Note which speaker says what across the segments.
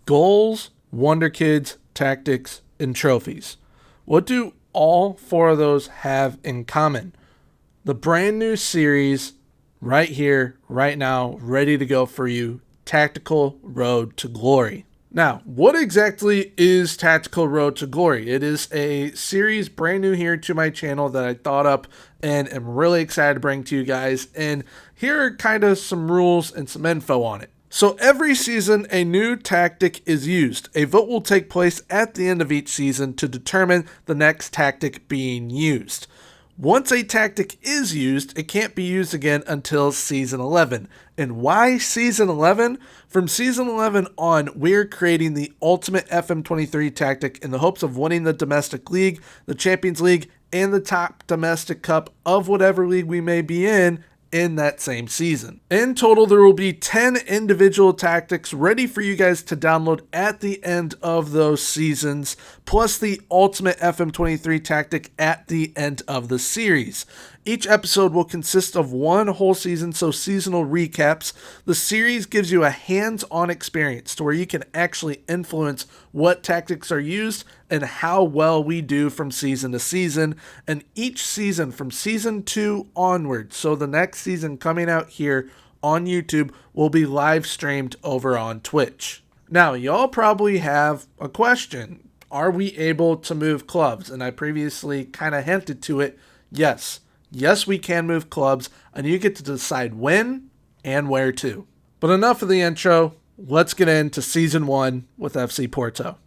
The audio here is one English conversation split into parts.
Speaker 1: Goals, Wonder Kids, Tactics, and Trophies. What do all 4 of those have in common? The brand new series right here, right now, ready to go for you, Tactical Road to Glory. Now, what exactly is Tactical Road to Glory? It is a series brand new here to my channel that I thought up and am really excited to bring to you guys. And here are kind of some rules and some info on it. So every season, a new tactic is used. A vote will take place at the end of each season to determine the next tactic being used. Once a tactic is used, it can't be used again until Season 11. And why Season 11? From Season 11 on, we're creating the ultimate FM23 tactic in the hopes of winning the Domestic League, the Champions League, and the top domestic cup of whatever league we may be in that same season. In total, there will be 10 individual tactics ready for you guys to download at the end of those seasons, plus the ultimate FM23 tactic at the end of the series. Each episode will consist of one whole season, so seasonal recaps. The series gives you a hands-on experience to where you can actually influence what tactics are used and how well we do from season to season. And each season from season 2 onward, so the next season coming out here on YouTube, will be live streamed over on Twitch. Now, y'all probably have a question. Are we able to move clubs? And I previously kind of hinted to it. Yes. Yes, we can move clubs, and you get to decide when and where to. But enough of the intro. Let's get into Season 1 with FC Porto.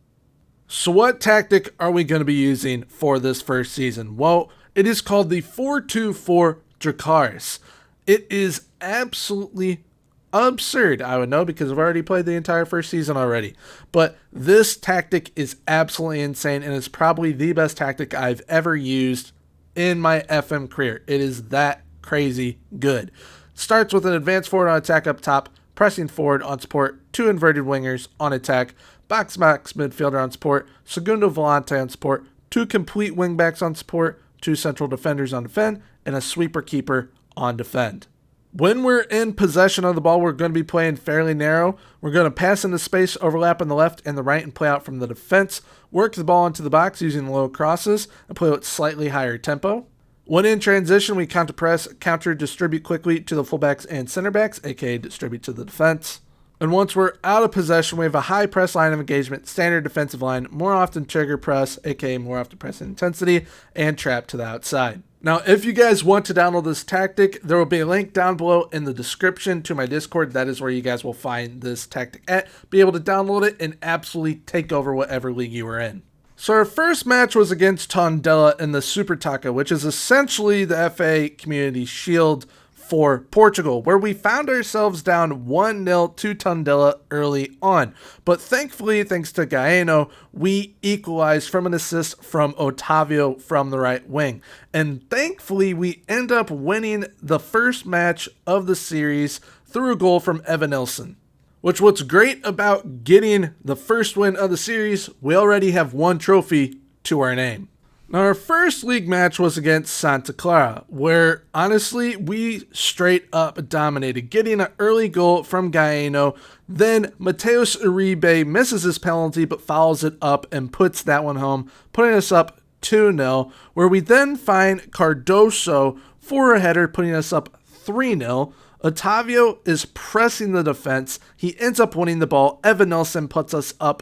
Speaker 1: So what tactic are we going to be using for this first season? Well, it is called the 4-2-4 Dracarys. It is absolutely absurd, I would know, because I've already played the entire first season already. But this tactic is absolutely insane, and it's probably the best tactic I've ever used in my FM career. It is that crazy good. Starts with an advanced forward on attack up top, pressing forward on support, 2 inverted wingers on attack, box-to-box midfielder on support, segundo volante on support, 2 complete wingbacks on support, 2 central defenders on defend, and a sweeper keeper on defend. When we're in possession of the ball, we're going to be playing fairly narrow. We're going to pass into space, overlap on the left and the right, and play out from the defense. Work the ball into the box using low crosses and play with slightly higher tempo. When in transition, we counter press, counter distribute quickly to the fullbacks and center backs, aka distribute to the defense. And once we're out of possession, we have a high press line of engagement, standard defensive line, more often trigger press, aka more often press intensity, and trap to the outside. Now, if you guys want to download this tactic, there will be a link down below in the description to my Discord. That is where you guys will find this tactic at. Be able to download it and absolutely take over whatever league you are in. So our first match was against Tondela in the Super Taca, which is essentially the FA Community Shield for Portugal, where we found ourselves down 1-0 to Tondela early on. But thankfully, thanks to Gaeno, we equalized from an assist from Otavio from the right wing. And thankfully, we end up winning the first match of the series through a goal from Evanilson. What's great about getting the first win of the series, we already have 1 trophy to our name. Now, our first league match was against Santa Clara, where, honestly, we straight up dominated, getting an early goal from Gaeno. Then, Mateus Uribe misses his penalty, but follows it up and puts that one home, putting us up 2-0, where we then find Cardoso for a header, putting us up 3-0. Otavio is pressing the defense. He ends up winning the ball. Evanilson puts us up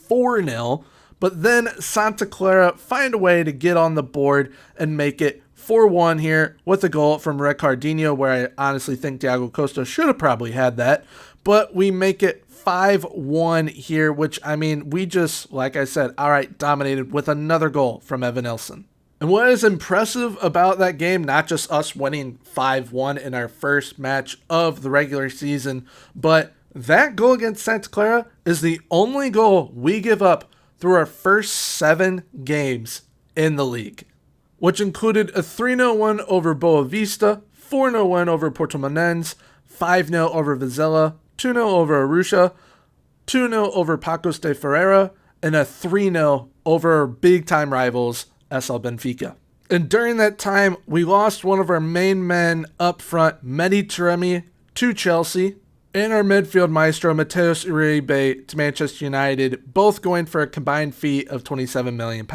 Speaker 1: 4-0. But then Santa Clara find a way to get on the board and make it 4-1 here with a goal from Ricardinho, where I honestly think Thiago Costa should have probably had that. But we make it 5-1 here, which, I mean, we just, like I said, outright dominated with another goal from Evanilson. And what is impressive about that game, not just us winning 5-1 in our first match of the regular season, but that goal against Santa Clara is the only goal we give up through our first 7 games in the league, which included a 3-0 win over Boa Vista, 4-0 win over Portimonense, 5-0 over Vizela, 2-0 over Arusha, 2-0 over Pacos de Ferreira, and a 3-0 over our big-time rivals, SL Benfica. And during that time, we lost one of our main men up front, Mehdi Taremi, to Chelsea. and our midfield maestro Mateus Uribe to Manchester United, both going for a combined fee of £27 million.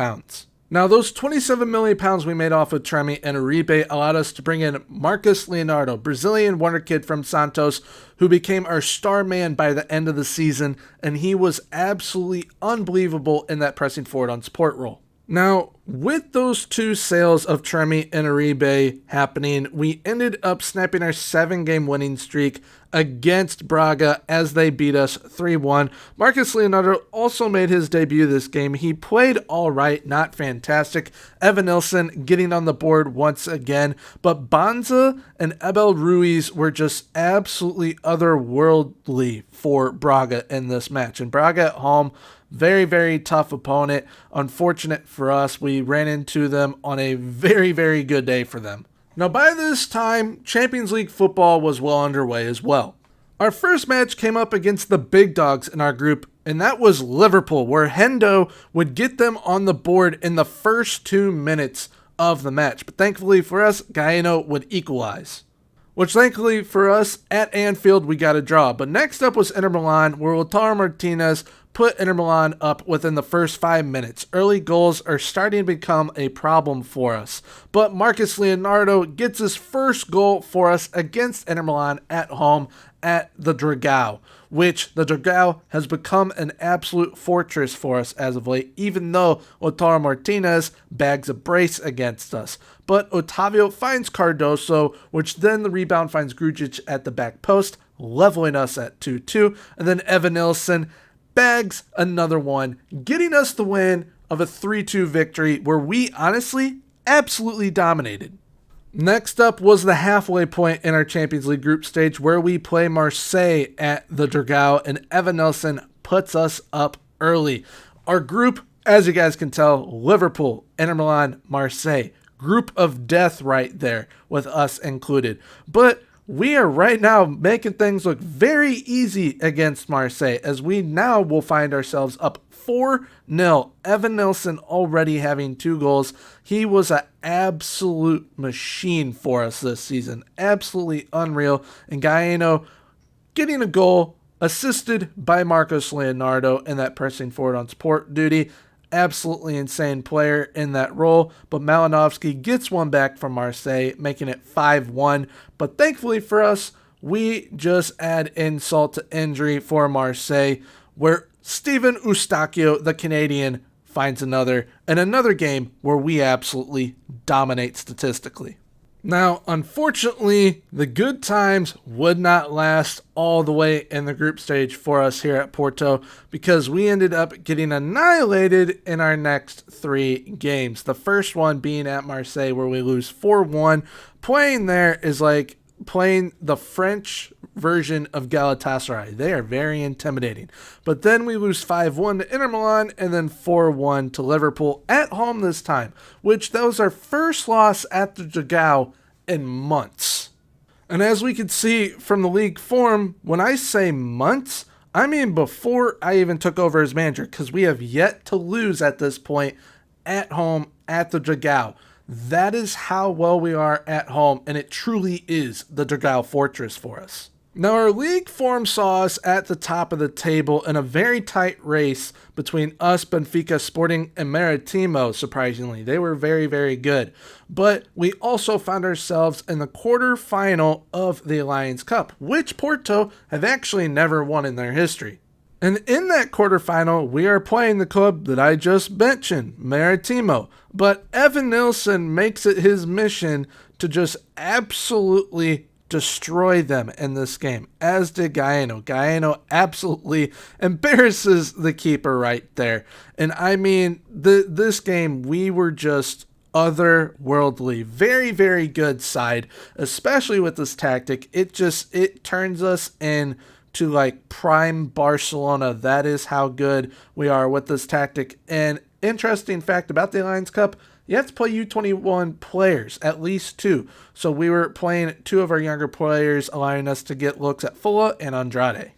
Speaker 1: Now, those £27 million we made off of Tremi and Uribe allowed us to bring in Marcus Leonardo, Brazilian wonder kid from Santos, who became our star man by the end of the season, and he was absolutely unbelievable in that pressing forward on support role. Now, with those two sales of Tremi and Uribe happening, we ended up snapping our 7-game winning streak against Braga as they beat us 3-1. Marcus Leonardo also made his debut this game. He played all right, not fantastic. Evan Nilsson getting on the board once again, but Banza and Abel Ruiz were just absolutely otherworldly for Braga in this match. And Braga at home, very, very tough opponent. Unfortunate for us, we ran into them on a very, very good day for them. Now, by this time, Champions League football was well underway as well. Our first match came up against the big dogs in our group, and that was Liverpool, where Hendo would get them on the board in the first 2 minutes of the match. But thankfully for us, Gaeno would equalize. Which thankfully for us, at Anfield, we got a draw. But next up was Inter Milan, where Lautaro Martinez put Inter Milan up within the first 5 minutes. Early goals are starting to become a problem for us. But Marcus Leonardo gets his first goal for us against Inter Milan at home at the Dragao, which the Dragao has become an absolute fortress for us as of late, even though Lautaro Martinez bags a brace against us. But Otavio finds Cardoso, which then the rebound finds Grujic at the back post, leveling us at 2-2, and then Evan Nilsson bags another one, getting us the win of a 3-2 victory where we honestly absolutely dominated. Next up was the halfway point in our Champions League group stage where we play Marseille at the Dragao, and Evan Nilsson puts us up early. Our group, as you guys can tell, Liverpool, Inter Milan, Marseille. Group of death right there with us included. But we are right now making things look very easy against Marseille, as we now will find ourselves up 4-0. Evan Nilsson already having 2 goals. He was an absolute machine for us this season. Absolutely unreal. And Gaeno getting a goal assisted by Marcos Leonardo in that pressing forward on support duty. Absolutely insane player in that role, but Malinovsky gets one back from Marseille, making it 5-1. But thankfully for us, we just add insult to injury for Marseille, where Steven Eustachio, the Canadian, finds another game where we absolutely dominate statistically. Now, unfortunately, the good times would not last all the way in the group stage for us here at Porto, because we ended up getting annihilated in our next 3 games. The first one being at Marseille, where we lose 4-1. Playing there is like playing the French version of Galatasaray. They are very intimidating. But then we lose 5-1 to Inter Milan and then 4-1 to Liverpool at home this time, which that was our first loss at the Dragao in months. And as we could see from the league form, when I say months, I mean before I even took over as manager, because we have yet to lose at this point at home at the Dragao. That is how well we are at home, and it truly is the Dragao Fortress for us. Now, our league form saw us at the top of the table in a very tight race between us, Benfica, Sporting, and Maritimo, surprisingly. They were very, very good. But we also found ourselves in the quarterfinal of the Alliance Cup, which Porto have actually never won in their history. And in that quarterfinal, we are playing the club that I just mentioned, Maritimo. But Evan Nilsson makes it his mission to just absolutely destroy them in this game, as did Gaeno. Gaeno absolutely embarrasses the keeper right there. And I mean, this game, we were just otherworldly. Very, very good side, especially with this tactic. It turns us in to like prime Barcelona. That is how good we are with this tactic. And interesting fact about the Alliance Cup, you have to play U21 players, at least 2. So we were playing 2 of our younger players, allowing us to get looks at Fulla and Andrade.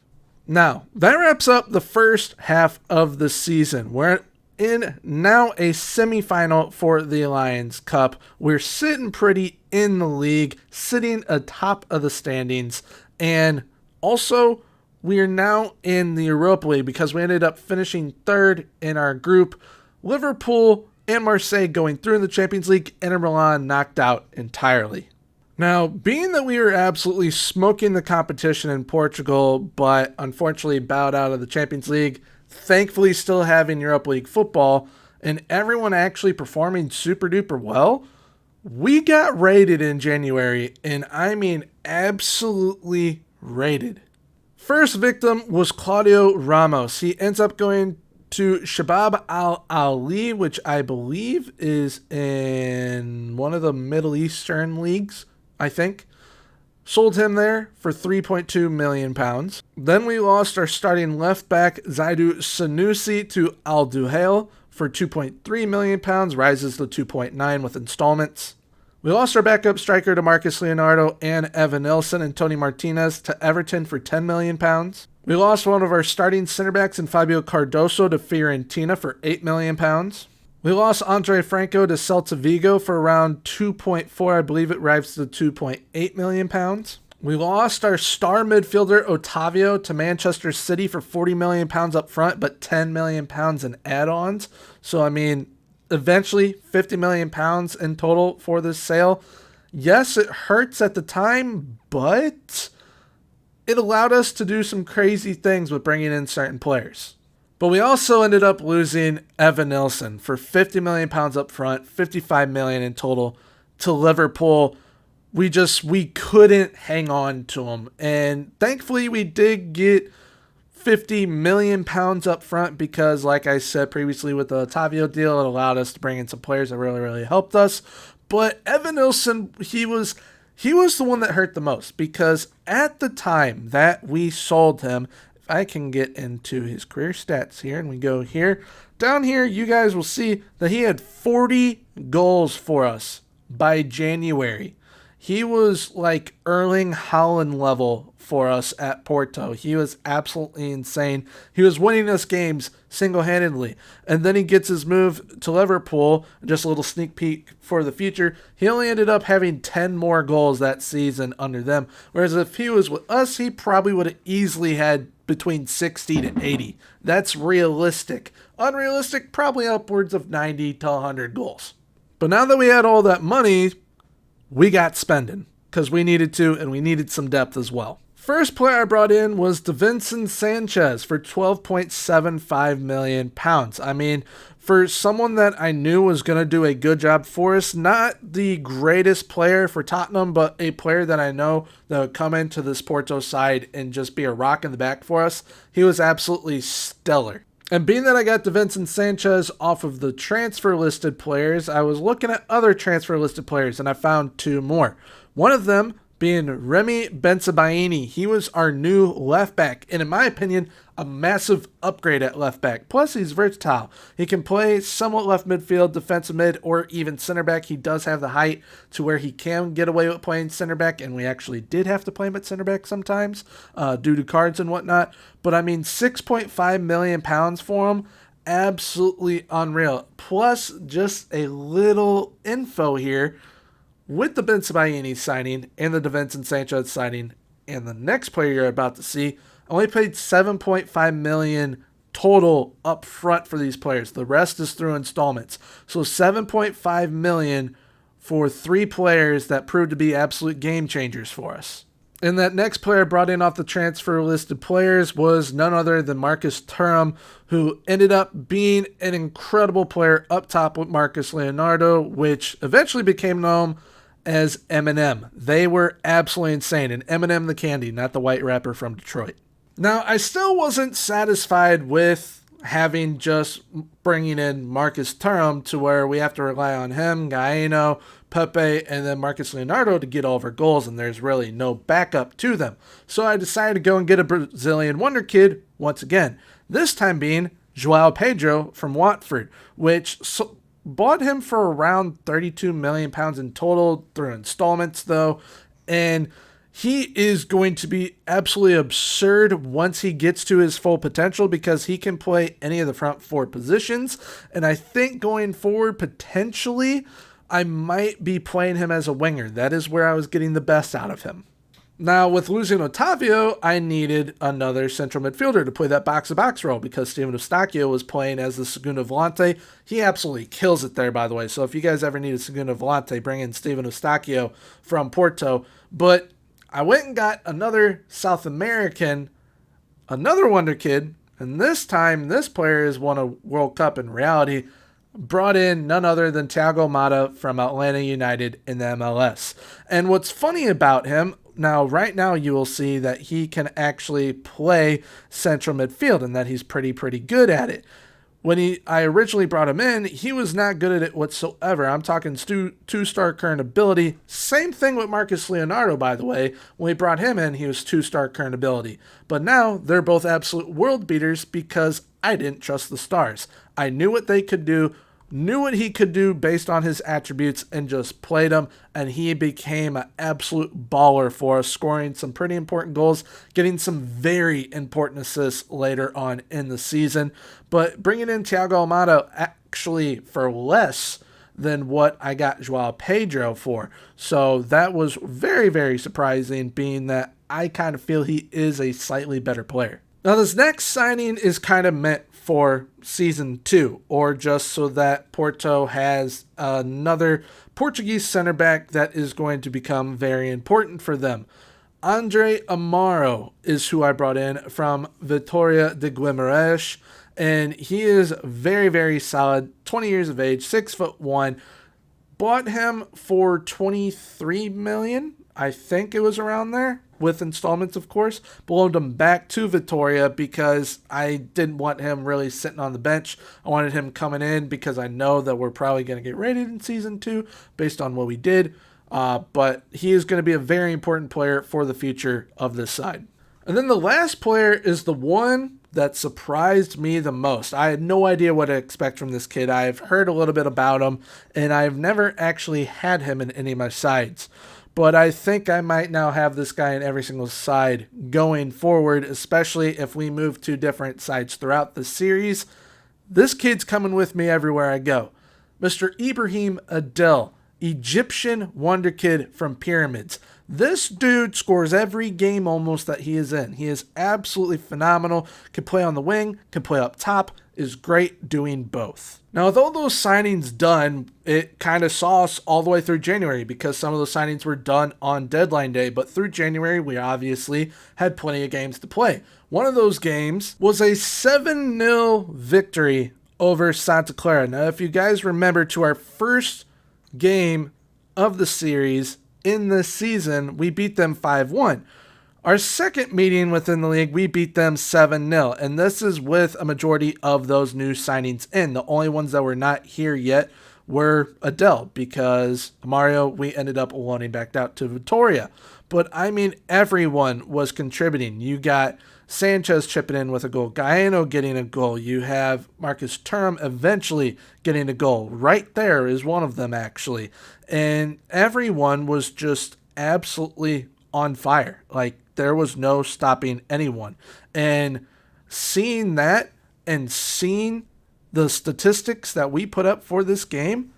Speaker 1: Now, that wraps up the first half of the season. We're in now a semifinal for the Alliance Cup. We're sitting pretty in the league, sitting atop of the standings, and Also, we are now in the Europa League because we ended up finishing third in our group. Liverpool and Marseille going through in the Champions League, Inter Milan knocked out entirely. Now, being that we were absolutely smoking the competition in Portugal, but unfortunately bowed out of the Champions League, thankfully still having Europa League football, and everyone actually performing super duper well, we got raided in January, and I mean absolutely raided. First victim was Claudio Ramos. He ends up going to Shabab Al-Ali, which I believe is in one of the Middle Eastern leagues, I think. Sold him there for £3.2 million. Then we lost our starting left back, Zaidu Sanusi, to Al Duhail for £2.3 million, rises to 2.9 with installments. We lost our backup striker to Marcus Leonardo and Evan Nilsson and Tony Martinez to Everton for £10 million. We lost one of our starting center backs in Fabio Cardoso to Fiorentina for £8 million. We lost Andre Franco to Celta Vigo for around 2.4, I believe it rises to 2.8 million pounds. We lost our star midfielder Otavio to Manchester City for 40 million pounds up front, but 10 million pounds in add-ons. So I mean, eventually 50 million pounds in total for this sale. Yes, it hurts at the time, but it allowed us to do some crazy things with bringing in certain players. But we also ended up losing Evan Nilsson for 50 million pounds up front, 55 million in total to Liverpool. We couldn't hang on to him. And thankfully we did get 50 million pounds up front because, like I said previously with the Otavio deal, it allowed us to bring in some players that really, really helped us. But Evan Nilsson, he was the one that hurt the most because at the time that we sold him, if I can get into his career stats here and we go here, down here you guys will see that he had 40 goals for us by January. He was like Erling Haaland level for us at Porto. He was absolutely insane. He was winning us games single-handedly. And then he gets his move to Liverpool. Just a little sneak peek for the future. He only ended up having 10 more goals that season under them. Whereas if he was with us, he probably would have easily had between 60 to 80. That's realistic. Unrealistic, probably upwards of 90 to 100 goals. But now that we had all that money, we got spending because we needed to, and we needed some depth as well. First player I brought in was Davinson Sanchez for £12.75 million. I mean, for someone that I knew was going to do a good job for us, not the greatest player for Tottenham, but a player that I know that would come into this Porto side and just be a rock in the back for us, he was absolutely stellar. And being that I got Davinson Sanchez off of the transfer listed players, I was looking at other transfer listed players and I found two more. One of them being Remy Bensebaini. He was our new left back, and in my opinion, a massive upgrade at left back. Plus, he's versatile. He can play somewhat left midfield, defensive mid, or even center back. He does have the height to where he can get away with playing center back, and we actually did have to play him at center back sometimes due to cards and whatnot. But I mean, £6.5 million for him. Absolutely unreal. Plus, just a little info here. With the Bensebaini signing and the Davinson Sanchez signing and the next player you're about to see, I only paid $7.5 million total up front for these players. The rest is through installments. So $7.5 million for three players that proved to be absolute game changers for us. And that next player brought in off the transfer listed players was none other than Marcus Thuram, who ended up being an incredible player up top with Marcus Leonardo, which eventually became known as Eminem. They were absolutely insane. And Eminem the Candy, not the white rapper from Detroit. Now, I still wasn't satisfied with having just bringing in Marcus Thuram to where we have to rely on him, Gaino, Pepe, and then Marcus Leonardo to get all of our goals, and there's really no backup to them. So I decided to go and get a Brazilian wonder kid once again. This time being Joao Pedro from Watford, which bought him for around £32 million in total through installments, though. And he is going to be absolutely absurd once he gets to his full potential because he can play any of the front four positions. And I think going forward, potentially, I might be playing him as a winger. That is where I was getting the best out of him. Now, with losing Otavio, I needed another central midfielder to play that box-to-box role because Steven Eustáquio was playing as the Segunda Volante. He absolutely kills it there, by the way. So if you guys ever need a Segunda Volante, bring in Steven Eustáquio from Porto. But I went and got another South American, another wonder kid, and this time this player has won a World Cup in reality. Brought in none other than Thiago Mata from Atlanta United in the MLS. And what's funny about him, now right now you will see that he can actually play central midfield and that he's pretty good at it. When I originally brought him in, he was not good at it whatsoever. I'm talking two-star current ability. Same thing with Marcus Leonardo, by the way. When we brought him in, he was 2-star current ability. But now they're both absolute world beaters because I didn't trust the stars. I knew what they could do, knew what he could do based on his attributes, and just played him, and he became an absolute baller for us, scoring some pretty important goals, getting some very important assists later on in the season. But bringing in Thiago Almada actually for less than what I got Joao Pedro for. So that was very surprising, being that I kind of feel he is a slightly better player. Now, this next signing is kind of meant for season 2, or just so that Porto has another Portuguese center back that is going to become very important for them. Andre Amaro is who I brought in from Vitória de Guimarães, and he is very solid, 20 years of age, 6'1". Bought him for 23 million, I think it was around there, with installments, of course. Loaned him back to Vitória because I didn't want him really sitting on the bench. I wanted him coming in because I know that we're probably going to get rated in season 2 based on what we did. But he is going to be a very important player for the future of this side. And then the last player is the one that surprised me the most. I had no idea what to expect from this kid. I've heard a little bit about him, and I've never actually had him in any of my sides. But I think I might now have this guy in every single side going forward, especially if we move to different sides throughout the series. This kid's coming with me everywhere I go. Mr. Ibrahim Adel, Egyptian wonder kid from Pyramids. This dude scores every game almost that he is in. He is absolutely phenomenal. Can play on the wing, can play up top, is great doing both. Now, with all those signings done, it kind of saw us all the way through January because some of those signings were done on deadline day. But through January, we obviously had plenty of games to play. One of those games was a 7-0 victory over Santa Clara. Now, if you guys remember, to our first game of the series in this season, we beat them 5-1. Our second meeting within the league, we beat them 7-0, and this is with a majority of those new signings in. The only ones that were not here yet were Adele, because Mario, we ended up loaning back out to Vitória. But, I mean, everyone was contributing. You got Sanchez chipping in with a goal, Gaiano getting a goal. You have Marcus Thuram eventually getting a goal. Right there is one of them, actually. And everyone was just absolutely on fire. Like, there was no stopping anyone. And seeing that and seeing the statistics that we put up for this game,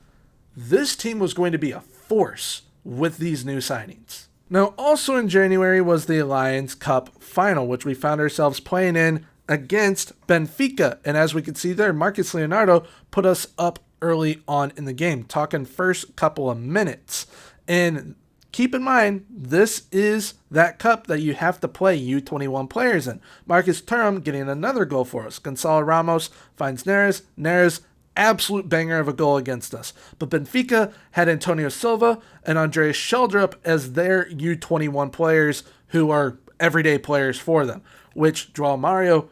Speaker 1: this team was going to be a force with these new signings. Now, also in January was the Alliance Cup final, which we found ourselves playing in against Benfica. And as we could see there, Marcus Leonardo put us up early on in the game, talking first couple of minutes. And keep in mind, this is that cup that you have to play U21 players in. Marcus Thuram getting another goal for us. Gonzalo Ramos finds Neres. Neres, absolute banger of a goal against us. But Benfica had Antonio Silva and Andreas Sheldrup as their U21 players who are everyday players for them, which João Mario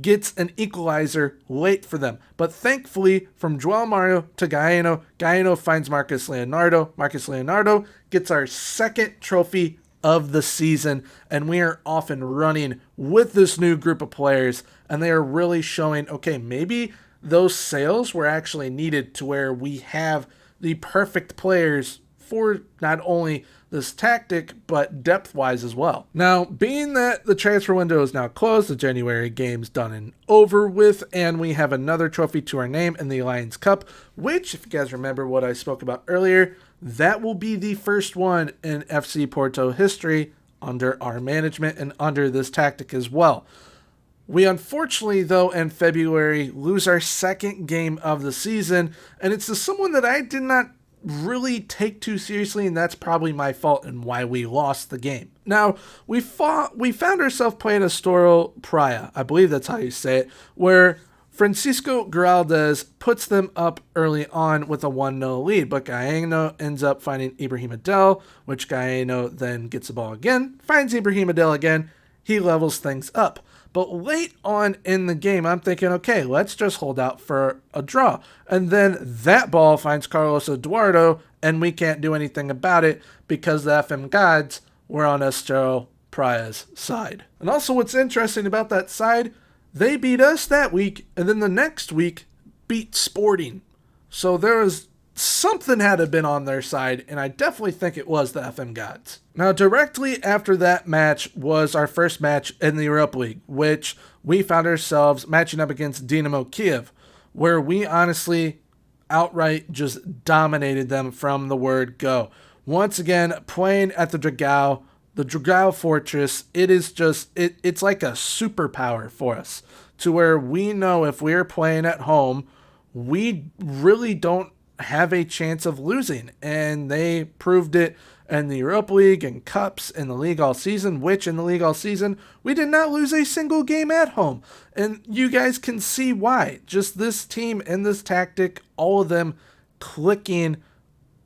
Speaker 1: gets an equalizer late for them. But thankfully, from João Mario to Gaiano, Gaiano finds Marcus Leonardo. Marcus Leonardo gets our second trophy of the season, and we are off and running with this new group of players, and they are really showing, okay, maybe those sales were actually needed to where we have the perfect players for not only this tactic, but depth-wise as well. Now, being that the transfer window is now closed, the January game's done and over with, and we have another trophy to our name in the Alliance Cup, which, if you guys remember what I spoke about earlier, that will be the first one in FC Porto history under our management and under this tactic as well. We unfortunately, though, in February, lose our second game of the season, and it's to someone that I did not really take too seriously, and that's probably my fault and why we lost the game. Now, we found ourselves playing Astoril Praia, I believe that's how you say it, where Francisco Giraldez puts them up early on with a 1-0 lead, but Galeno ends up finding Ibrahim Adel, which Galeno then gets the ball again, finds Ibrahim Adel again, he levels things up. But late on in the game, I'm thinking, okay, let's just hold out for a draw. And then that ball finds Carlos Eduardo, and we can't do anything about it because the FM gods were on Astoril Praia's side. And also what's interesting about that side, they beat us that week, and then the next week beat Sporting. So there was something had to have been on their side, and I definitely think it was the FM gods. Now, directly after that match was our first match in the Europa League, which we found ourselves matching up against Dynamo Kiev, where we honestly outright just dominated them from the word go. Once again, playing at the Dragao Fortress, it is just, it's like a superpower for us, to where we know if we're playing at home, we really don't have a chance of losing, and they proved it in the Europa League and Cups in the league all season, which in the league all season, we did not lose a single game at home, and you guys can see why. Just this team and this tactic, all of them clicking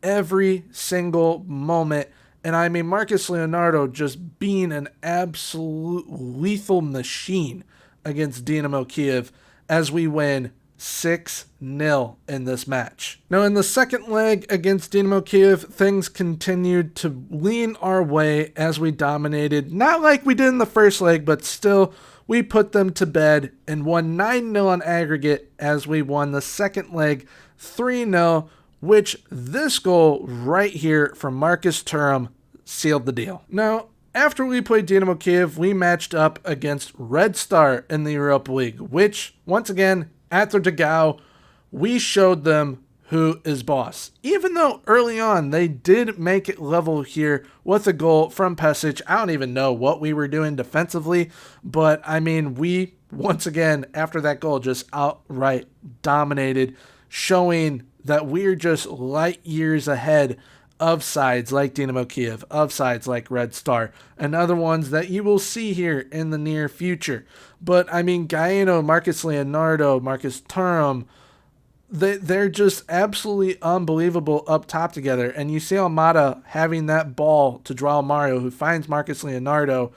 Speaker 1: every single moment, and I mean Marcus Leonardo just being an absolute lethal machine against Dynamo Kiev as we win 6-0 in this match. Now, in the second leg against Dynamo Kiev, things continued to lean our way as we dominated, not like we did in the first leg, but still, we put them to bed and won 9-0 on aggregate as we won the second leg 3-0, which this goal right here from Marcus Thuram sealed the deal. Now, after we played Dynamo Kiev, we matched up against Red Star in the Europa League, which, once again, at the Dragao, we showed them who is boss. Even though early on they did make it level here with a goal from Pesic. I don't even know what we were doing defensively, but I mean, we, once again, after that goal, just outright dominated, showing that we're just light years ahead of sides like Dynamo Kiev, of sides like Red Star, and other ones that you will see here in the near future. But, I mean, Galeno, Marcus Leonardo, Marcus Thuram, they're just absolutely unbelievable up top together. And you see Almada having that ball to Joao Mario, who finds Marcus Leonardo.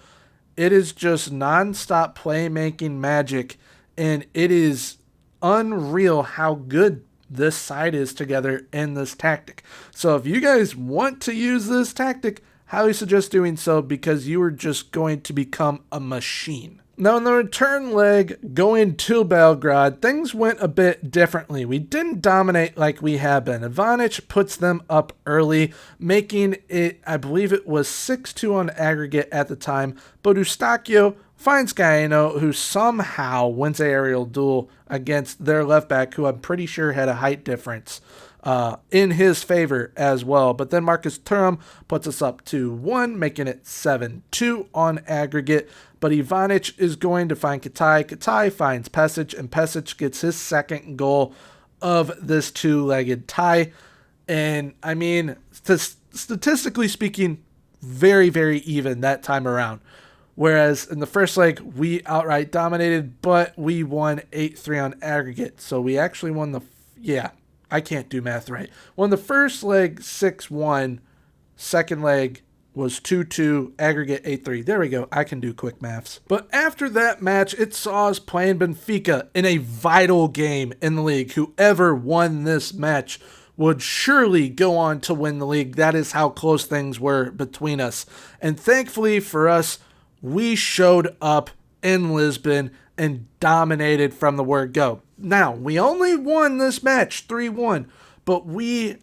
Speaker 1: It is just nonstop playmaking magic, and it is unreal how good this side is together in this tactic. So if you guys want to use this tactic, highly suggest doing so, because you are just going to become a machine. Now, in the return leg going to Belgrade, things went a bit differently. We didn't dominate like we have been. Ivanic puts them up early, making it, I believe it was 6-2 on aggregate at the time, but Eustachio finds Galeno, who somehow wins an aerial duel against their left back, who I'm pretty sure had a height difference in his favor as well. But then Marcus Thuram puts us up 2-1, making it 7-2 on aggregate. But Ivanic is going to find Katai. Katai finds Pesic, and Pesic gets his second goal of this two-legged tie. And, I mean, statistically speaking, very, very even that time around. Whereas in the first leg, we outright dominated, but we won 8-3 on aggregate. So we actually won I can't do math right. Won the first leg 6-1, second leg was 2-2, aggregate 8-3. There we go. I can do quick maths. But after that match, it saw us playing Benfica in a vital game in the league. Whoever won this match would surely go on to win the league. That is how close things were between us. And thankfully for us, we showed up in Lisbon and dominated from the word go. Now, we only won this match 3-1, but we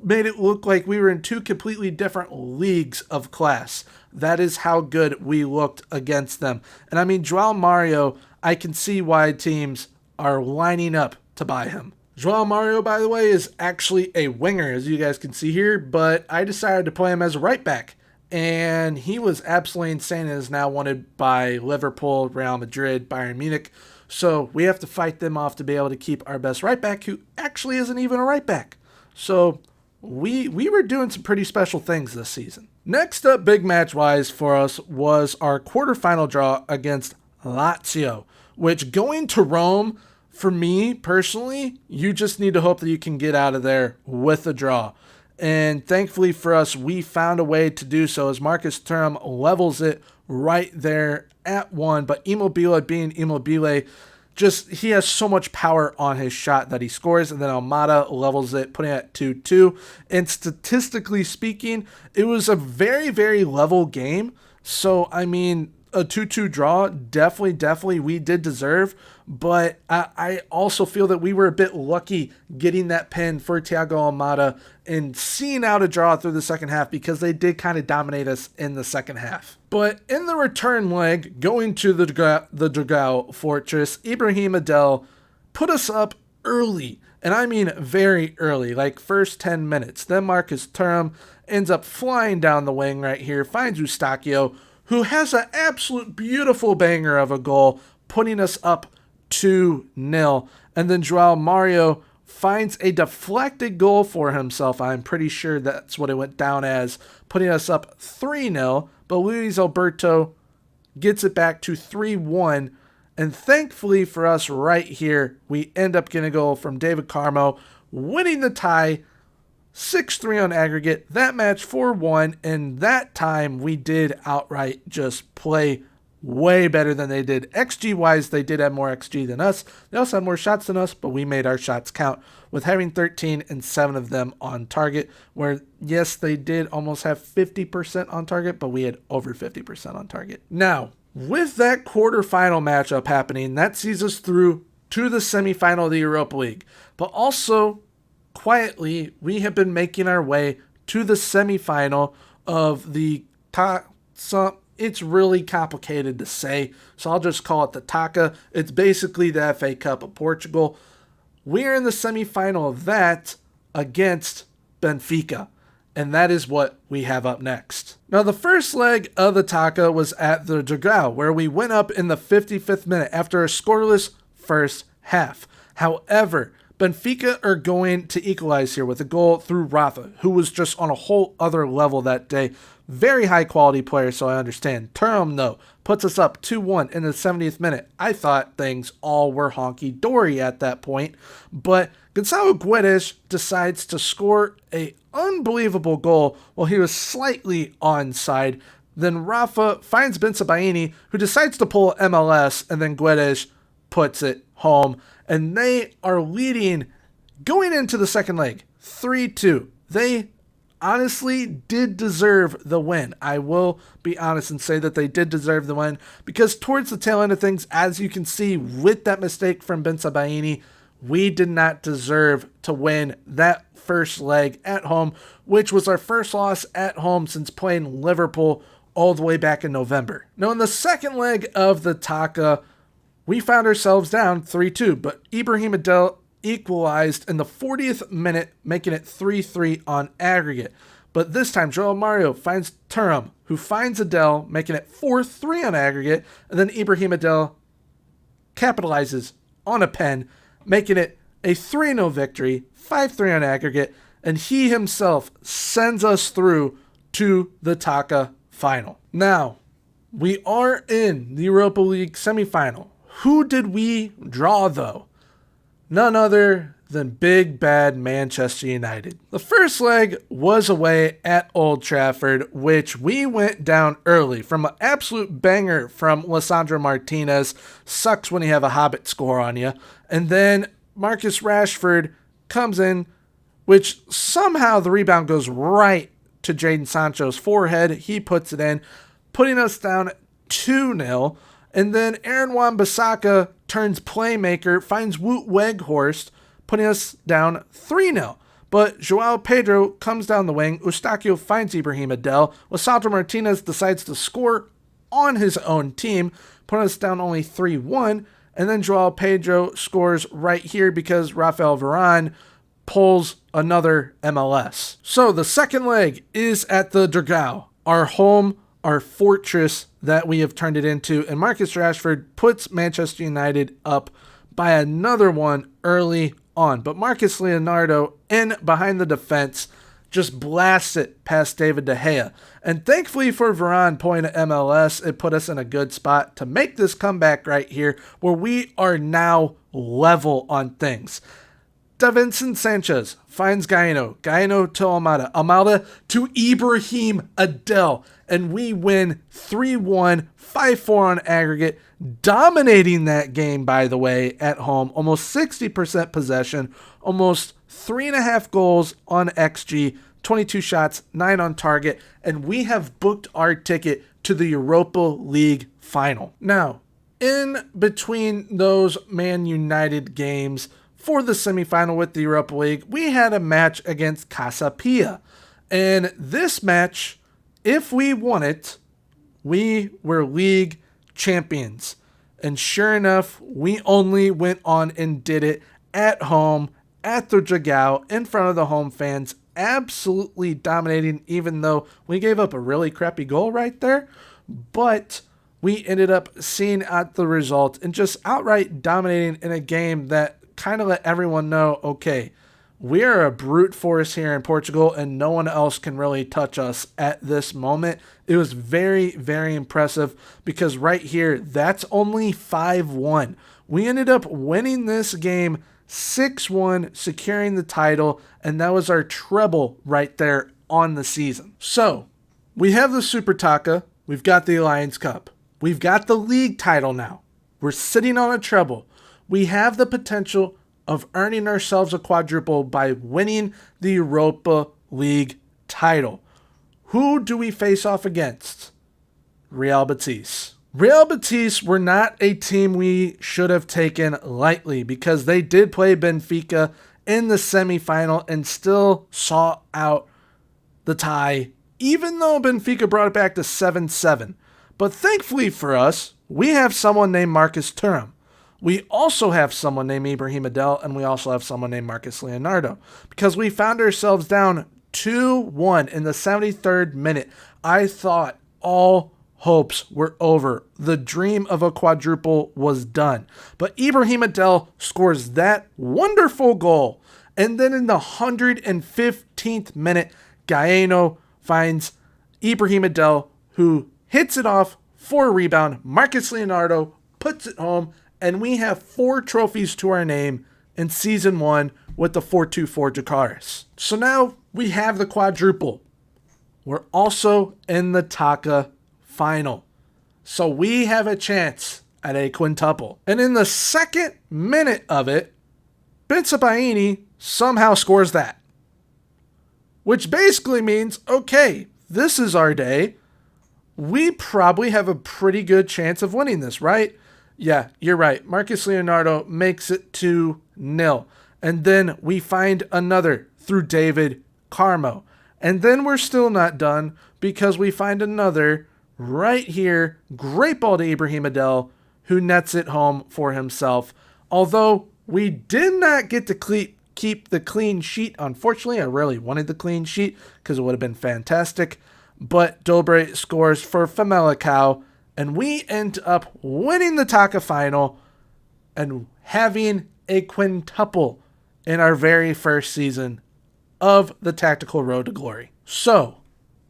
Speaker 1: made it look like we were in two completely different leagues of class. That is how good we looked against them. And I mean, Joao Mario, I can see why teams are lining up to buy him. Joao Mario, by the way, is actually a winger, as you guys can see here, but I decided to play him as a right back. and he was absolutely insane and is now wanted by Liverpool, Real Madrid, Bayern Munich. So we have to fight them off to be able to keep our best right back, who actually isn't even a right back. So we were doing some pretty special things this season. Next up, big match-wise for us, was our quarterfinal draw against Lazio, which going to Rome, for me personally, you just need to hope that you can get out of there with a draw. And thankfully for us, we found a way to do so as Marcus Thuram levels it right there at 1. But Immobile being Immobile, he has so much power on his shot that he scores. And then Almada levels it, putting it at 2-2. And statistically speaking, it was a very, very level game. So, I mean, a 2-2 draw, definitely we did deserve. But I also feel that we were a bit lucky getting that pin for Thiago Almada and seeing out a draw through the second half, because they did kind of dominate us in the second half. But in the return leg, going to the Dragao Fortress, Ibrahim Adel put us up early. And I mean very early, like first 10 minutes. Then Marcus Thuram ends up flying down the wing right here, finds Eustachio, who has an absolute beautiful banger of a goal, putting us up 2-0. And then Joao Mario finds a deflected goal for himself. I'm pretty sure that's what it went down as, putting us up 3-0. But Luis Alberto gets it back to 3-1. And thankfully for us right here, we end up getting a goal from David Carmo, winning the tie 6-3 on aggregate. That match 4-1. And that time we did outright just play way better than they did. XG-wise, they did have more XG than us. They also had more shots than us, but we made our shots count with having 13 and 7 of them on target, where, yes, they did almost have 50% on target, but we had over 50% on target. Now, with that quarterfinal matchup happening, that sees us through to the semifinal of the Europa League. But also, quietly, we have been making our way to the semifinal of the it's really complicated to say, so I'll just call it the Taca. It's basically the FA Cup of Portugal. We're in the semifinal of that against Benfica, and that is what we have up next. Now, the first leg of the Taca was at the Dragao, where we went up in the 55th minute after a scoreless first half. However, Benfica are going to equalize here with a goal through Rafa, who was just on a whole other level that day. Very high quality player, so I understand. Thuram, though, puts us up 2-1 in the 70th minute. I thought things all were honky-dory at that point, but Gonçalo Guedes decides to score a unbelievable goal while he was slightly onside. Then Rafa finds Bensebaini, who decides to pull MLS, and then Guedes puts it home. And they are leading going into the second leg, 3-2. They honestly did deserve the win. I will be honest and say that they did deserve the win, because towards the tail end of things, as you can see with that mistake from Bensebaini, we did not deserve to win that first leg at home, which was our first loss at home since playing Liverpool all the way back in November. Now, in the second leg of the Taca, we found ourselves down 3-2, but Ibrahim Adel equalized in the 40th minute, making it 3-3 on aggregate. But this time, Joao Mario finds Thuram, who finds Adel, making it 4-3 on aggregate, and then Ibrahim Adel capitalizes on a pen, making it a 3-0 victory, 5-3 on aggregate, and he himself sends us through to the Taca final. Now, we are in the Europa League semifinal. Who did we draw, though? None other than big bad Manchester United. The first leg was away at Old Trafford, which we went down early from an absolute banger from Lisandro Martinez. Sucks when you have a Hobbit score on you. And then Marcus Rashford comes in, which somehow the rebound goes right to Jadon Sancho's forehead. He puts it in, putting us down 2-0. And then Aaron Wan-Bissaka turns playmaker, finds Wout Weghorst, putting us down 3-0. But Joao Pedro comes down the wing, Eustachio finds Ibrahim Adel, Lisandro Martinez decides to score on his own team, putting us down only 3-1, and then Joao Pedro scores right here because Rafael Varane pulls another MLS. So the second leg is at the Dragao, our home, our fortress that we have turned it into. And Marcus Rashford puts Manchester United up by another one early on. But Marcus Leonardo in behind the defense just blasts it past David De Gea. And thankfully for Varane point at MLS, it put us in a good spot to make this comeback right here where we are now level on things. Davinson Sanchez finds Gaino to Almada to Ibrahim Adel, and we win 3-1, 5-4 on aggregate, dominating that game, by the way, at home. Almost 60% possession, almost 3.5 goals on XG, 22 shots, 9 on target, and we have booked our ticket to the Europa League final. Now, in between those Man United games, for the semifinal with the Europa League, we had a match against Casa Pia. And this match, if we won it, we were league champions. And sure enough, we only went on and did it at home, at the Dragao, in front of the home fans, absolutely dominating, even though we gave up a really crappy goal right there. But we ended up seeing out the result and just outright dominating in a game that kind of let everyone know, okay, we are a brute force here in Portugal and no one else can really touch us at this moment. It was very, very impressive because right here, that's only 5-1. We ended up winning this game 6-1, securing the title, and that was our treble right there on the season. So, we have the Super Taka, we've got the Alliance Cup, we've got the league title now. We're sitting on a treble. We have the potential of earning ourselves a quadruple by winning the Europa League title. Who do we face off against? Real Betis. Real Betis were not a team we should have taken lightly because they did play Benfica in the semifinal and still saw out the tie, even though Benfica brought it back to 7-7. But thankfully for us, we have someone named Marcus Thuram. We also have someone named Ibrahim Adel, and we also have someone named Marcus Leonardo. Because we found ourselves down 2-1 in the 73rd minute. I thought all hopes were over. The dream of a quadruple was done. But Ibrahim Adel scores that wonderful goal. And then in the 115th minute, Gaino finds Ibrahim Adel, who hits it off for a rebound. Marcus Leonardo puts it home. And we have 4 trophies to our name in Season 1 with the 424 Dracarys. So now we have the quadruple. We're also in the Taka final. So we have a chance at a quintuple. And in the second minute of it, Bensebaini somehow scores that. Which basically means, okay, this is our day. We probably have a pretty good chance of winning this, right? Yeah, you're right. Marcus Leonardo makes it 2-0. And then we find another through David Carmo. And then we're still not done because we find another right here. Great ball to Ibrahim Adel, who nets it home for himself. Although we did not get to keep the clean sheet. Unfortunately, I really wanted the clean sheet because it would have been fantastic. But Dobre scores for Famalicão. And we end up winning the Taka final and having a quintuple in our very first season of the Tactical Road to Glory. So,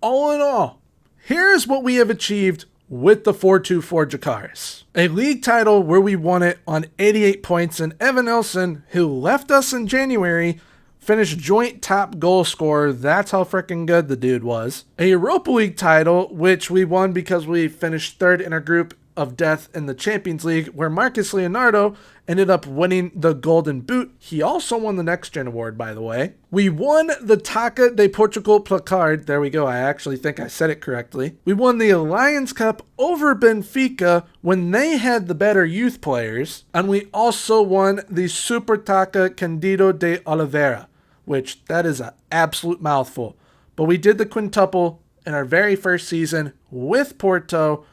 Speaker 1: all in all, here's what we have achieved with the 424 Dracarys. A league title where we won it on 88 points, and Evan Nelson, who left us in January, finished joint top goal scorer. That's how freaking good the dude was. A Europa League title, which we won because we finished third in our group of death in the Champions League, where Marcus Leonardo ended up winning the Golden Boot. He also won the Next Gen Award, by the way. We won the Taça de Portugal Placard. There we go. I actually think I said it correctly. We won the Alliance Cup over Benfica when they had the better youth players. And we also won the Super Taça Candido de Oliveira, which that is an absolute mouthful. But we did the quintuple in our very first season with Porto,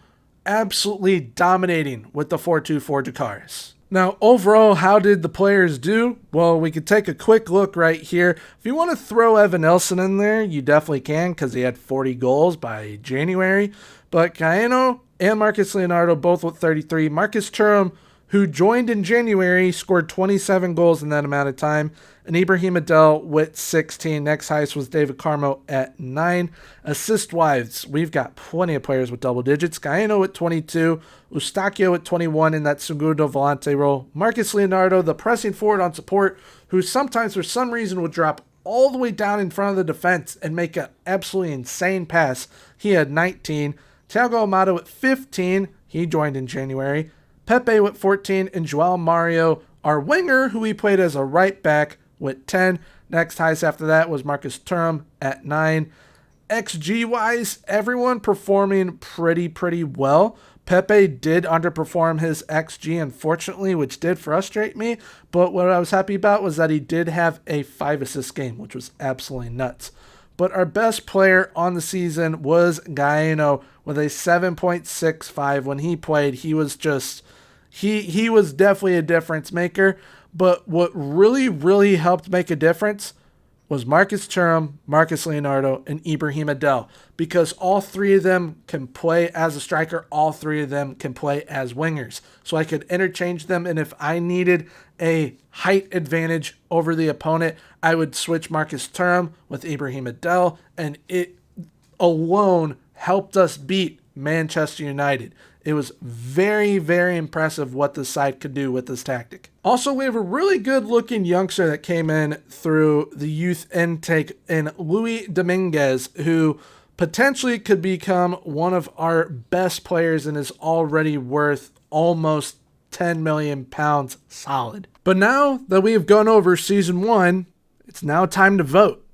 Speaker 1: absolutely dominating with the 424 Dracarys. Now, overall, how did the players do? Well, we could take a quick look right here. If you want to throw Evan Nelson in there, you definitely can because he had 40 goals by January. But Cayeno and Marcus Leonardo both with 33. Marcus Thuram, who joined in January, scored 27 goals in that amount of time. And Ibrahim Adel with 16. Next highest was David Carmo at 9. Assist-wise, we've got plenty of players with double digits. Cayeno at 22. Eustachio at 21 in that segundo volante role. Marcus Leonardo, the pressing forward on support, who sometimes for some reason would drop all the way down in front of the defense and make an absolutely insane pass. He had 19. Thiago Amado at 15. He joined in January. Pepe with 14. And Joao Mario, our winger, who he played as a right back, with 10. Next highest after that was Marcus Thuram at 9. XG-wise, everyone performing pretty well. Pepe did underperform his XG, unfortunately, which did frustrate me. But what I was happy about was that he did have a 5-assist game, which was absolutely nuts. But our best player on the season was Cayeno with a 7.65. When he played, he was just... He was definitely a difference maker. But what really helped make a difference was Marcus Thuram, Marcus Leonardo, and Ibrahim Adel. Because all three of them can play as a striker. All three of them can play as wingers. So I could interchange them. And if I needed a height advantage over the opponent, I would switch Marcus Thuram with Ibrahim Adel. And it alone helped us beat Manchester United. It was very impressive what this side could do with this tactic. Also, we have a really good-looking youngster that came in through the youth intake in Luis Dominguez, who potentially could become one of our best players and is already worth almost £10 million solid. But now that we have gone over Season 1, it's now time to vote.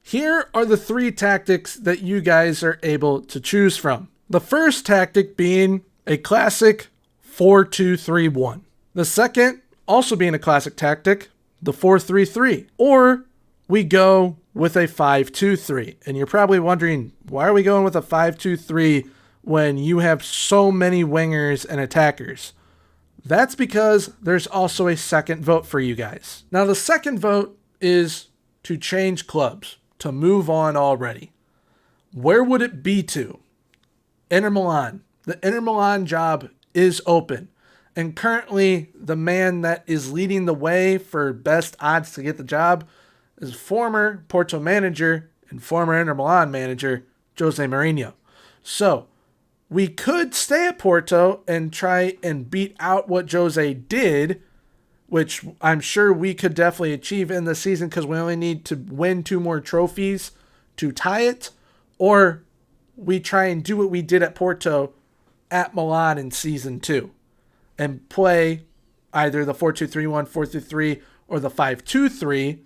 Speaker 1: Here are the 3 tactics that you guys are able to choose from. The first tactic being a classic 4-2-3-1. The second also being a classic tactic, the 4-3-3. Or we go with a 5-2-3. And you're probably wondering, why are we going with a 5-2-3 when you have so many wingers and attackers? That's because there's also a second vote for you guys. Now, the second vote is to change clubs, to move on already. Where would it be to? Inter Milan. The Inter Milan job is open. And currently, the man that is leading the way for best odds to get the job is former Porto manager and former Inter Milan manager, Jose Mourinho. So, we could stay at Porto and try and beat out what Jose did, which I'm sure we could definitely achieve in the season because we only need to win 2 more trophies to tie it, or we try and do what we did at Porto at Milan in Season 2 and play either the 4-2-3-1, 4-3-3, or the 5-2-3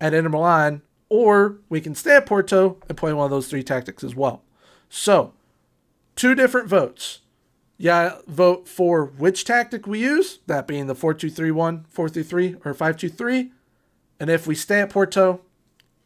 Speaker 1: at Inter Milan, or we can stay at Porto and play one of those 3 tactics as well. So, 2 different votes. Yeah, vote for which tactic we use, that being the 4-2-3-1, 4-3-3, or 5-2-3, and if we stay at Porto,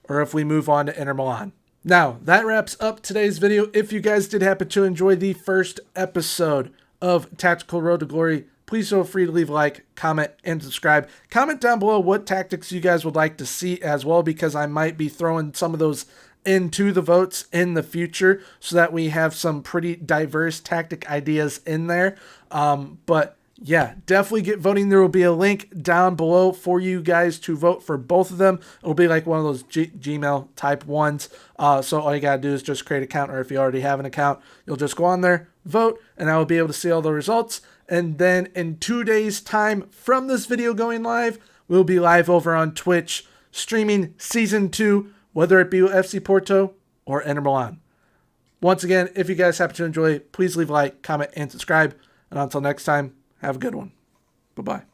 Speaker 1: or if we move on to Inter Milan. Now, that wraps up today's video. If you guys did happen to enjoy the first episode of Tactical Road to Glory, please feel free to leave a like, comment, and subscribe. Comment down below what tactics you guys would like to see as well, because I might be throwing some of those into the votes in the future so that we have some pretty diverse tactic ideas in there. But yeah, definitely get voting. There will be a link down below for you guys to vote for both of them. It'll be like one of those Gmail type ones. So all you got to do is just create an account, or if you already have an account, you'll just go on there, vote, and I will be able to see all the results. And then in 2 days' time from this video going live, we'll be live over on Twitch streaming Season 2, whether it be FC Porto or Inter Milan. Once again, if you guys happen to enjoy, please leave a like, comment, and subscribe. And until next time, have a good one. Bye-bye.